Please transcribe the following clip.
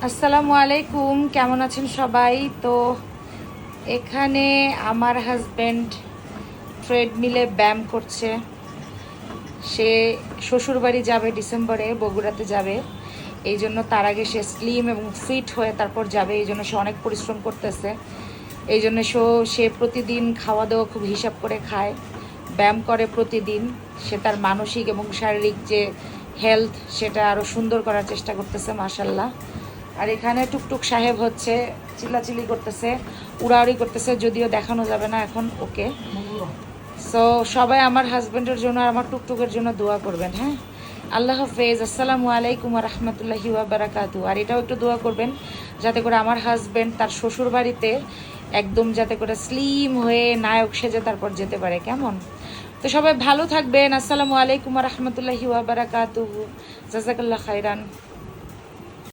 আসসালামু আলাইকুম, কেমন আছেন সবাই? তো এখানে আমার হাজব্যান্ড ট্রেডমিলে ব্যায়াম করছে। সে শ্বশুরবাড়ি যাবে ডিসেম্বরে, বগুড়াতে যাবে। এই জন্য তার আগে সে স্লিম এবং ফিট হয়ে তারপর যাবে। এই জন্য সে অনেক পরিশ্রম করতেছে। এই জন্য সে প্রতিদিন খাওয়া দাওয়া খুব হিসাব করে খায়, ব্যায়াম করে প্রতিদিন। সে তার মানসিক এবং শারীরিক যে হেলথ সেটা আরও সুন্দর করার চেষ্টা করতেছে, মাশাল্লাহ। আর এখানে টুকটুক সাহেব হচ্ছে চিল্লাচিল্লি করতেছে, উড়াউড়ি করতেছে, যদিও দেখানো যাবে না এখন ওকে। সো সবাই আমার হাজব্যান্ডের জন্য আর আমার টুকটুকের জন্য দোয়া করবেন, হ্যাঁ। আল্লাহ হাফেজ, আসসালামু আলাইকুম রহমতুল্লাহি ওয়াবারাকাতু। আর এটাও একটু দোয়া করবেন যাতে করে আমার হাজব্যান্ড তার শ্বশুর বাড়িতে একদম যাতে করে স্লিম হয়ে নায়ক সেজে তারপর যেতে পারে, কেমন? তো সবাই ভালো থাকবেন। আসসালামু আলাইকুম রহমতুল্লাহি ওয়াবারাকাতু। জাযাকাল্লাহ খাইরান।